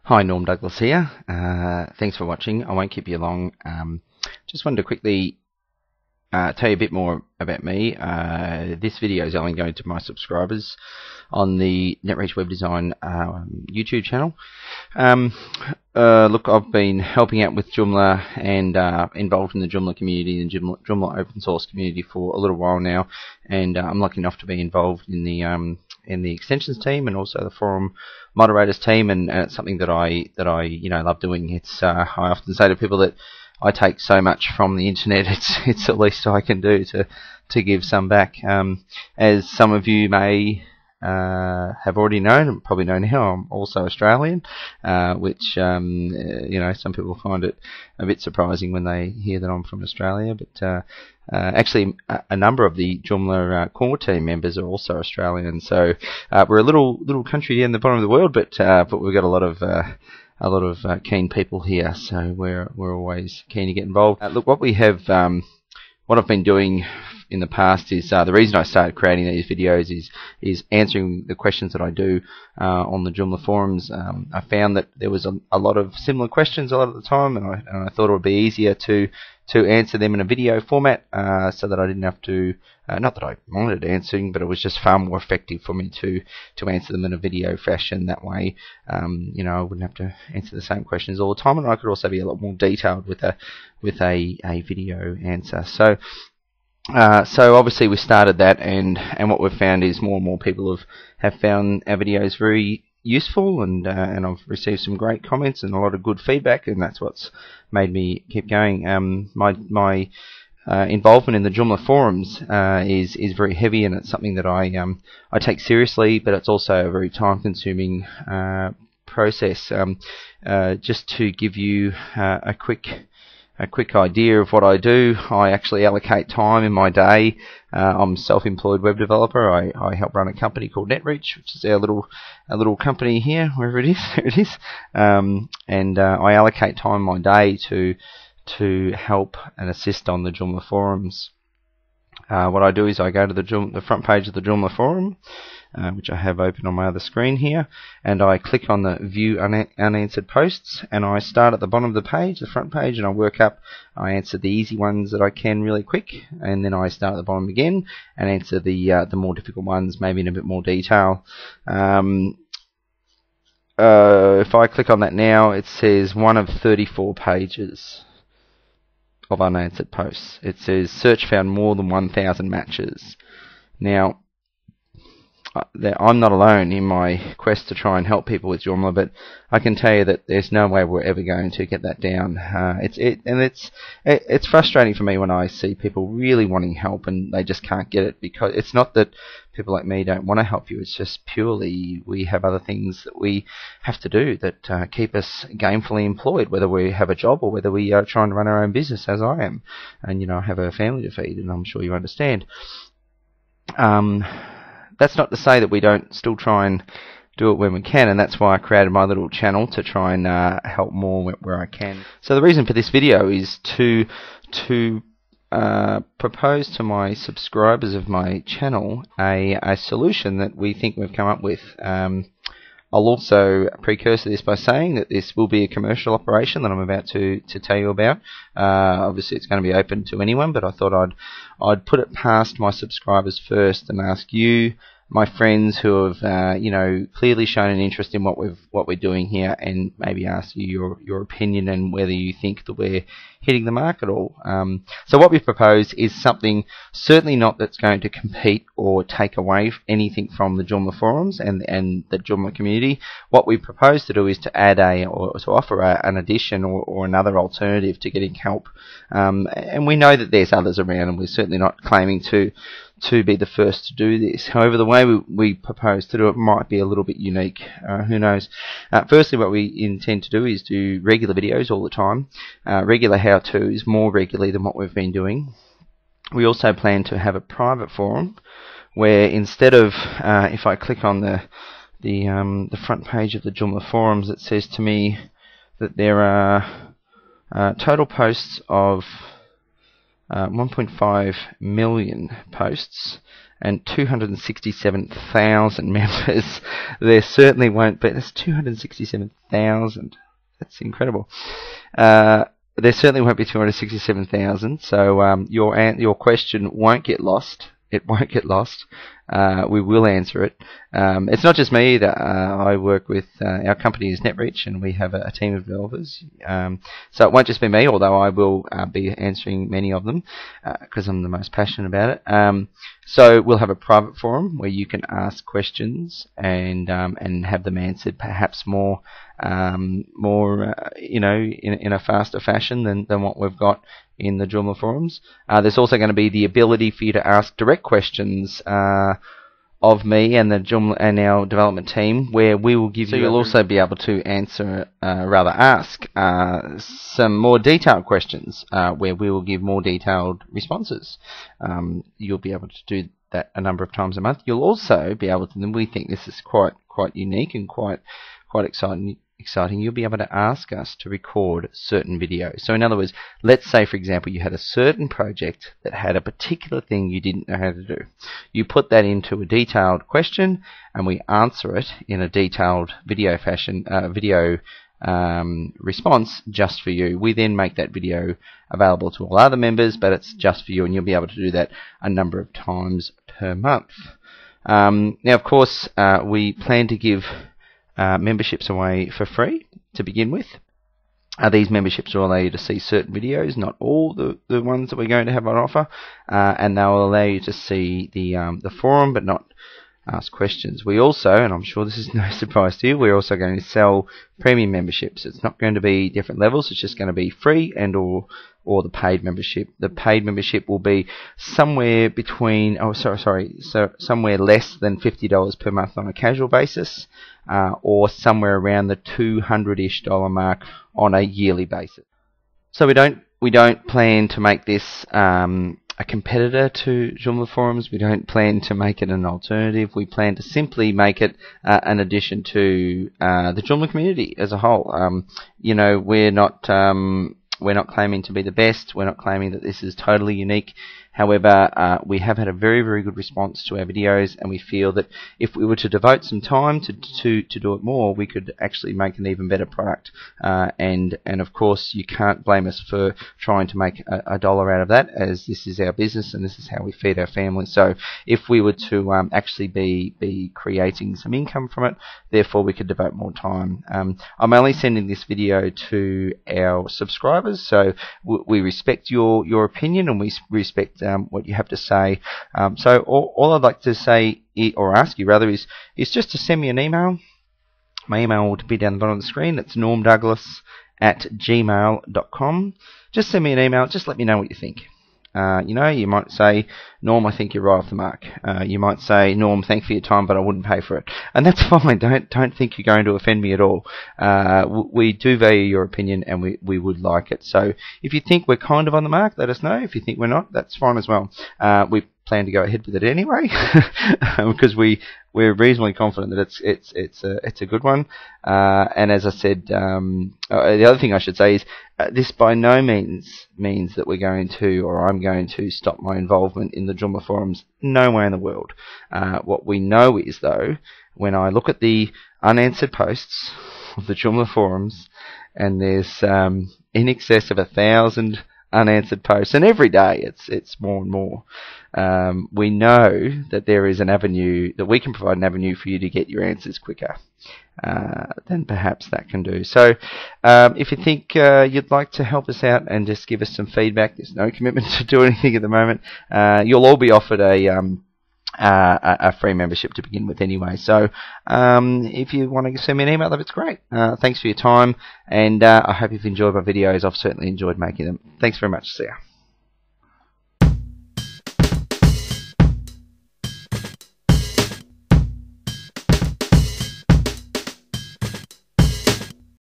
Hi, Norm Douglas here. Thanks for watching. I won't keep you long. Just wanted to quickly tell you a bit more about me. This video is only going to my subscribers on the NetReach Web Design YouTube channel. Look, I've been helping out with Joomla and involved in the Joomla community and Joomla open source community for a little while now, and I'm lucky enough to be involved in the extensions team and also the forum moderators team, and it's something that I love doing. It's I often say to people that I take so much from the internet. It's the least I can do to give some back. As some of you may have already known, and probably know now, I'm also Australian, which some people find it a bit surprising when they hear that I'm from Australia. But actually, a number of the Joomla core team members are also Australian. So we're a little country in the bottom of the world, but we've got a lot of keen people here, so we're always keen to get involved. Look, what I've been doing in the past is the reason I started creating these videos is answering the questions that I do on the Joomla forums. I found that there was a lot of similar questions a lot of the time, and I thought it would be easier to answer them in a video format, so that I didn't have to, not that I wanted answering, but it was just far more effective for me to answer them in a video fashion. That way, I wouldn't have to answer the same questions all the time, and I could also be a lot more detailed with a video answer. So obviously we started that, and what we've found is more and more people have found our videos very useful, and I've received some great comments and a lot of good feedback, and that's what's made me keep going. My involvement in the Joomla forums is very heavy, and it's something that I take seriously, but it's also a very time-consuming process. Just to give you a quick idea of what I do, I actually allocate time in my day. I'm a self-employed web developer. I help run a company called NetReach, which is our little company here, wherever it is. There it is. And I allocate time in my day to help and assist on the Joomla forums. What I do is I go to the front page of the Joomla forum, which I have open on my other screen here, and I click on the View Unanswered Posts, and I start at the bottom of the page, the front page, and I work up. I answer the easy ones that I can really quick, and then I start at the bottom again and answer the more difficult ones, maybe in a bit more detail. If I click on that now, it says one of 34 pages of unanswered posts. It says search found more than 1,000 matches. Now, I'm not alone in my quest to try and help people with Joomla, but I can tell you that there's no way we're ever going to get that down. It's frustrating for me when I see people really wanting help and they just can't get it, because it's not that people like me don't want to help you. It's just purely we have other things that we have to do that keep us gainfully employed, whether we have a job or whether we are trying to run our own business, as I am, and I have a family to feed, and I'm sure you understand. That's not to say that we don't still try and do it when we can, and that's why I created my little channel to try and help more where I can. So the reason for this video is to propose to my subscribers of my channel a solution that we think we've come up with. I'll also precursor this by saying that this will be a commercial operation that I'm about to tell you about. Obviously it's going to be open to anyone, but I thought I'd put it past my subscribers first and ask you, my friends who have clearly shown an interest in what we're doing here, and maybe ask you your opinion and whether you think that we're hitting the mark at all. So what we've proposed is something certainly not that's going to compete or take away anything from the Joomla forums and the Joomla community. What we propose to do is to add or to offer an addition or another alternative to getting help. And we know that there's others around, and we're certainly not claiming to be the first to do this. However, the way we propose to do it might be a little bit unique. Who knows? Firstly, what we intend to do is do regular videos all the time, regular how-tos, more regularly than what we've been doing. We also plan to have a private forum where, instead of if I click on the front page of the Joomla forums, it says to me that there are total posts of 1.5 million posts and 267,000 members. There certainly won't be. That's 267,000. That's incredible. There certainly won't be 267,000. So your question won't get lost. It won't get lost. We will answer it. It's not just me either. I work with our company is NetReach, and we have a team of developers. So it won't just be me, although I will be answering many of them because I'm the most passionate about it. So we'll have a private forum where you can ask questions and have them answered, perhaps more in a faster fashion than what we've got in the Joomla forums. There's also going to be the ability for you to ask direct questions of me and the Joomla and our development team, where we will give you. So you'll also be able to ask some more detailed questions, where we will give more detailed responses. You'll be able to do that a number of times a month. You'll also be able to, and we think this is quite unique and quite exciting. You'll be able to ask us to record certain videos. So in other words, let's say, for example, you had a certain project that had a particular thing you didn't know how to do. You put that into a detailed question, and we answer it in a detailed video fashion, response just for you. We then make that video available to all other members, but it's just for you, and you'll be able to do that a number of times per month. Now, of course, we plan to give memberships away for free to begin with. These memberships will allow you to see certain videos, not all the ones that we're going to have on offer, and they will allow you to see the forum, but not ask questions. We also, and I'm sure this is no surprise to you, we're also going to sell premium memberships. It's not going to be different levels. It's just going to be free and or the paid membership. The paid membership will be somewhere between somewhere less than $50 per month on a casual basis, or somewhere around the $200-ish mark on a yearly basis. So we don't plan to make this a competitor to Joomla forums. We don't plan to make it an alternative. We plan to simply make it an addition to the Joomla community as a whole. We're not claiming to be the best. We're not claiming that this is totally unique. However, we have had a very, very good response to our videos, and we feel that if we were to devote some time to do it more, we could actually make an even better product. And of course, you can't blame us for trying to make a dollar out of that, as this is our business and this is how we feed our family. So if we were to actually be creating some income from it, therefore we could devote more time. I'm only sending this video to our subscribers, so we respect your opinion, and we respect what you have to say. So all I'd like to say, or ask you rather, is just to send me an email. My email will be down the bottom of the screen. It's normdouglas@gmail.com. Just send me an email. Just let me know what you think. You might say, Norm, I think you're right off the mark. You might say, Norm, thanks for your time, but I wouldn't pay for it. And that's fine. Don't think you're going to offend me at all. We do value your opinion, and we would like it. So if you think we're kind of on the mark, let us know. If you think we're not, that's fine as well. We plan to go ahead with it anyway, because we're reasonably confident that it's a good one. And as I said, the other thing I should say is this by no means means that we're going to, or I'm going to, stop my involvement in the Joomla forums. No way in the world. What we know is, though, when I look at the unanswered posts of the Joomla forums, and there's in excess of 1,000 unanswered posts, and every day it's more and more. We know that there is an avenue, that we can provide an avenue for you to get your answers quicker than perhaps that can do. So if you think you'd like to help us out and just give us some feedback, there's no commitment to do anything at the moment. You'll all be offered a free membership to begin with anyway. So if you want to send me an email, that's great. Thanks for your time, and I hope you've enjoyed my videos. I've certainly enjoyed making them. Thanks very much. See ya.